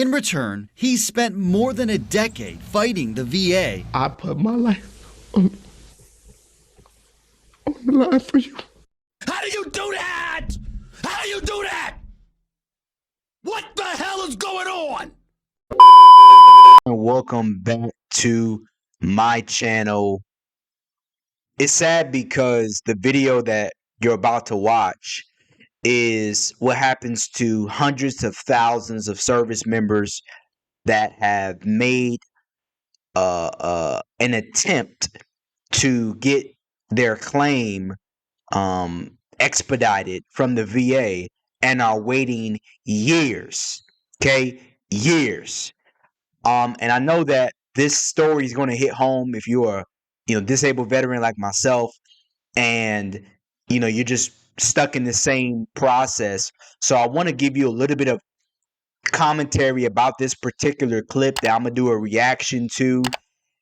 In return, he spent more than a decade fighting the VA. I put my life on the line for you. How do you do that? How do you do that? What the hell is going on? And welcome back to my channel. It's sad because the video that you're about to watch is what happens to hundreds of thousands of service members that have made an attempt to get their claim expedited from the VA and are waiting years. Okay, years. And I know that this story is going to hit home if you're a disabled veteran like myself, and you're just stuck in the same process. So I want to give you a little bit of commentary about this particular clip that I'm gonna do a reaction to.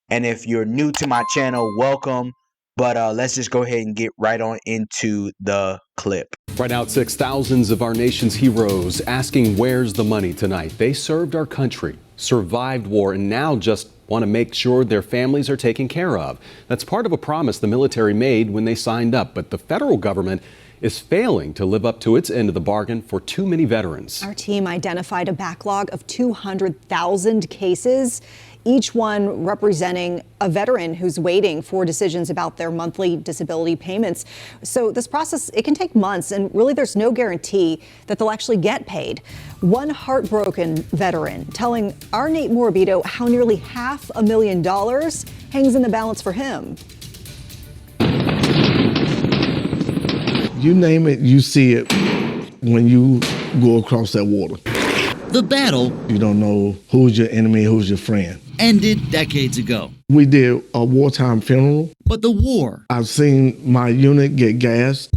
And if you're new to my channel, welcome. But let's just go ahead and get right on into the clip. Right now, 6,000 of our nation's heroes asking where's the money tonight. They served our country, survived war, and now just want to make sure their families are taken care of. That's part of a promise the military made when they signed up. But the federal government is failing to live up to its end of the bargain for too many veterans. Our team identified a backlog of 200,000 cases, each one representing a veteran who's waiting for decisions about their monthly disability payments. So this process, it can take months, and really there's no guarantee that they'll actually get paid. One heartbroken veteran telling our Nate Morabito how nearly $500,000 hangs in the balance for him. You name it, you see it when you go across that water. The battle, You don't know who's your enemy, who's your friend. ended decades ago. We did a wartime funeral. But the war I've seen my unit get gassed.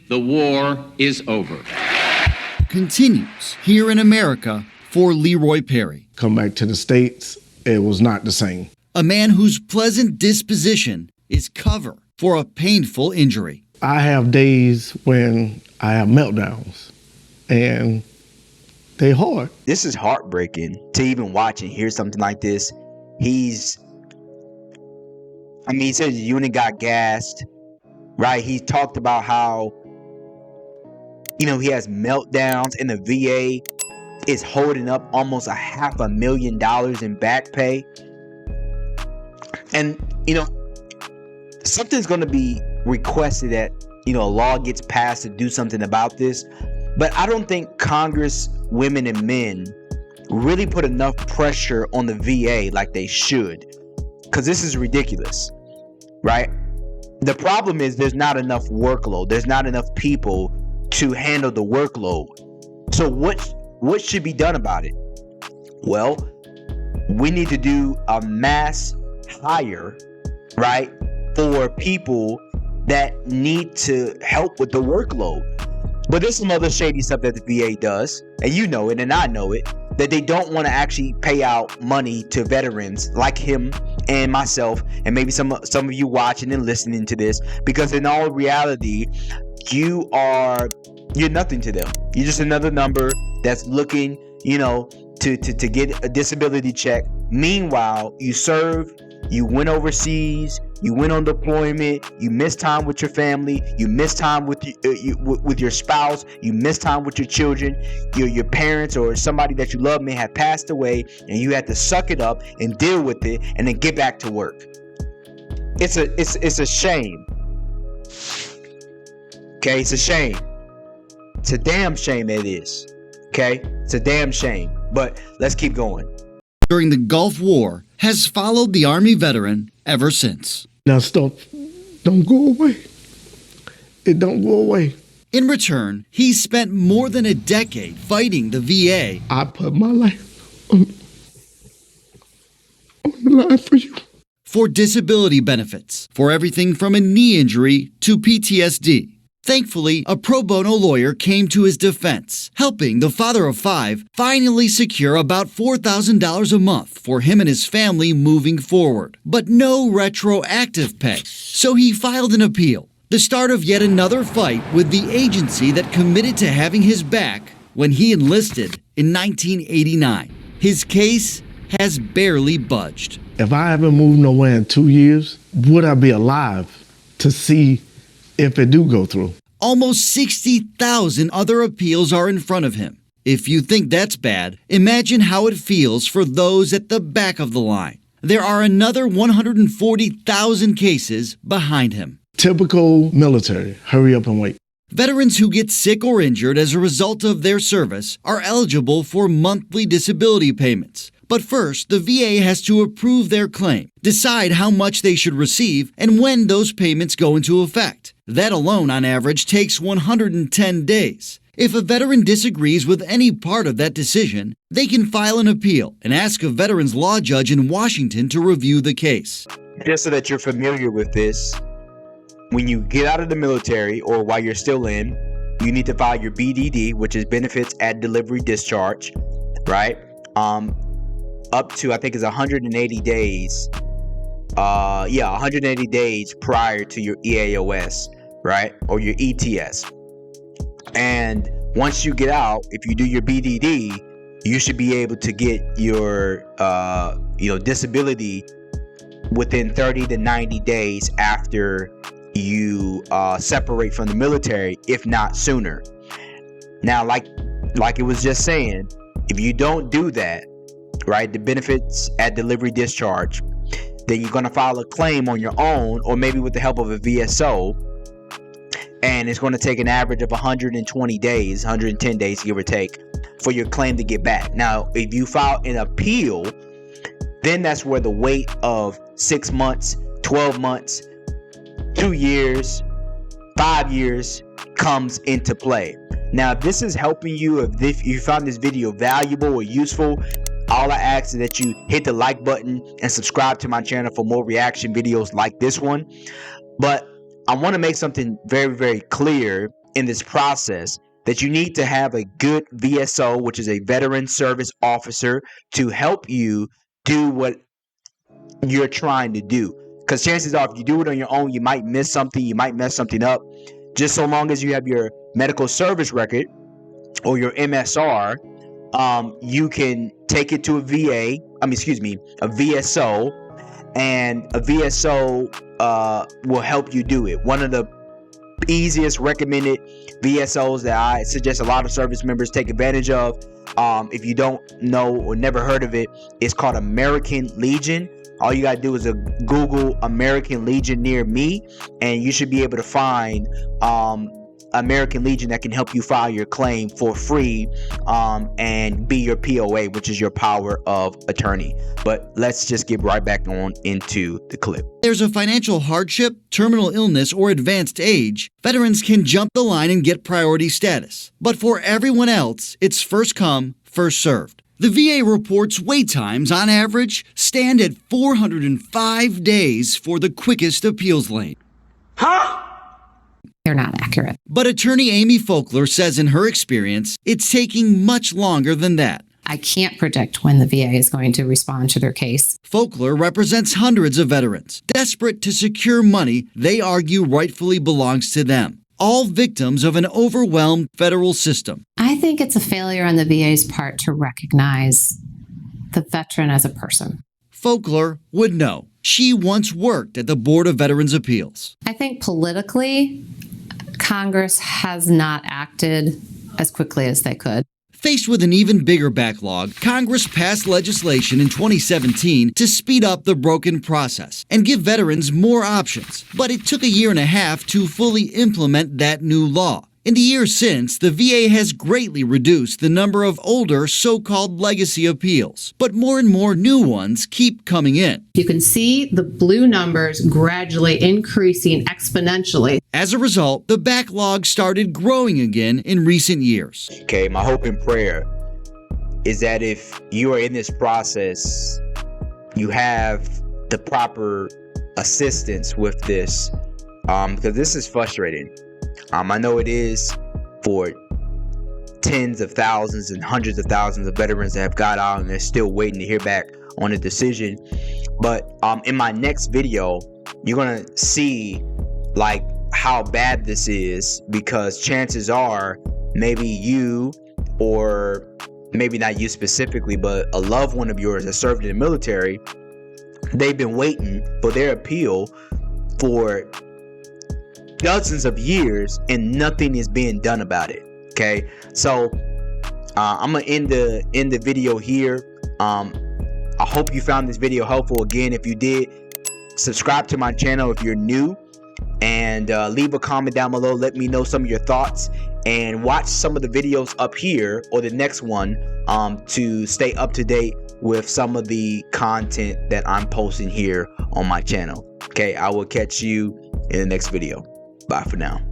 The war is over. continues here in America for Leroy Perry, Come back to the States, it was not the same. a man whose pleasant disposition is cover for a painful injury. I have days when I have meltdowns, and they hard. This is heartbreaking to even watch and hear something like this. He says the unit got gassed, right? He talked about how, he has meltdowns, and the VA is holding up almost $500,000 in back pay. And, something's going to be requested that, a law gets passed to do something about this. But I don't think Congress, women and men, really put enough pressure on the VA like they should, because this is ridiculous, right? The problem is there's not enough workload. There's not enough people to handle the workload. So what should be done about it? Well, we need to do a mass hire, right, for people that need to help with the workload. But there's some other shady stuff that the VA does, and you know it and I know it, that they don't want to actually pay out money to veterans like him and myself, and maybe some of you watching and listening to this, because in all reality, you're nothing to them. You're just another number that's looking, to get a disability check. Meanwhile, you served, you went overseas, you went on deployment, you missed time with your family, you missed time with your spouse, you missed time with your children, your parents or somebody that you love may have passed away, and you had to suck it up and deal with it and then get back to work. It's a shame. Okay, it's a shame. It's a damn shame it is. Okay, it's a damn shame. But let's keep going. During the Gulf War has followed the Army veteran ever since. Now stop, don't go away. It don't go away. In return, he spent more than a decade fighting the VA. I put my life on the line for you. For disability benefits, for everything from a knee injury to PTSD. Thankfully, a pro bono lawyer came to his defense, helping the father of 5 finally secure about $4,000 a month for him and his family moving forward. But no retroactive pay, so he filed an appeal, the start of yet another fight with the agency that committed to having his back when he enlisted in 1989. His case has barely budged. If I haven't moved nowhere in 2 years, would I be alive to see if it do go through? Almost 60,000 other appeals are in front of him. If you think that's bad, imagine how it feels for those at the back of the line. There are another 140,000 cases behind him. Typical military, hurry up and wait. Veterans who get sick or injured as a result of their service are eligible for monthly disability payments. But first, the VA has to approve their claim, decide how much they should receive, and when those payments go into effect. That alone, on average, takes 110 days. If a veteran disagrees with any part of that decision, they can file an appeal and ask a veterans law judge in Washington to review the case. Just so that you're familiar with this, when you get out of the military or while you're still in, you need to file your BDD, which is benefits at delivery discharge, right? Up to, I think it's 180 days. 180 days prior to your EAOS, right? Or your ETS. And once you get out, if you do your BDD, you should be able to get your, disability within 30 to 90 days after you separate from the military, if not sooner. Now, like it was just saying, if you don't do that, right, the benefits at delivery discharge, then you're going to file a claim on your own, or maybe with the help of a VSO, and it's going to take an average of 120 days, 110 days, give or take, for your claim to get back. Now, if you file an appeal, then that's where the wait of 6 months, 12 months, 2 years, 5 years comes into play. Now, if this is helping you, if you found this video valuable or useful, all I ask is that you hit the like button and subscribe to my channel for more reaction videos like this one. But I want to make something very, very clear in this process, that you need to have a good VSO, which is a veteran service officer, to help you do what you're trying to do. Because chances are, if you do it on your own, you might miss something, you might mess something up. Just so long as you have your medical service record or your MSR, you can take it to a VSO, and a VSO will help you do it. One of the easiest recommended VSOs that I suggest a lot of service members take advantage of, if you don't know or never heard of it, it's called American Legion. All you gotta do is Google American Legion near me, and you should be able to find American Legion that can help you file your claim for free, and be your POA, which is your power of attorney. But let's just get right back on into the clip. There's a financial hardship, terminal illness, or advanced age, veterans can jump the line and get priority status. But for everyone else, it's first come, first served. The VA reports wait times, on average, stand at 405 days for the quickest appeals lane. They're not accurate. But attorney Amy Folkler says in her experience, it's taking much longer than that. I can't predict when the VA is going to respond to their case. Folkler represents hundreds of veterans, desperate to secure money they argue rightfully belongs to them, all victims of an overwhelmed federal system. I think it's a failure on the VA's part to recognize the veteran as a person. Folkler would know. She once worked at the Board of Veterans' Appeals. I think politically, Congress has not acted as quickly as they could. Faced with an even bigger backlog, Congress passed legislation in 2017 to speed up the broken process and give veterans more options. But it took a year and a half to fully implement that new law. In the years since, the VA has greatly reduced the number of older so-called legacy appeals, but more and more new ones keep coming in. You can see the blue numbers gradually increasing exponentially. As a result, the backlog started growing again in recent years. Okay, my hope and prayer is that if you are in this process, you have the proper assistance with this, because this is frustrating. I know it is for tens of thousands and hundreds of thousands of veterans that have got out and they're still waiting to hear back on a decision. But in my next video, you're gonna see like how bad this is, because chances are maybe you or maybe not you specifically, but a loved one of yours that served in the military, they've been waiting for their appeal for dozens of years and nothing is being done about it. Okay, so I'm gonna end the video here. I hope you found this video helpful. Again, if you did, subscribe to my channel if you're new, and leave a comment down below. Let me know some of your thoughts, and watch some of the videos up here or the next one to stay up to date with some of the content that I'm posting here on my channel. Okay, I will catch you in the next video. Bye for now.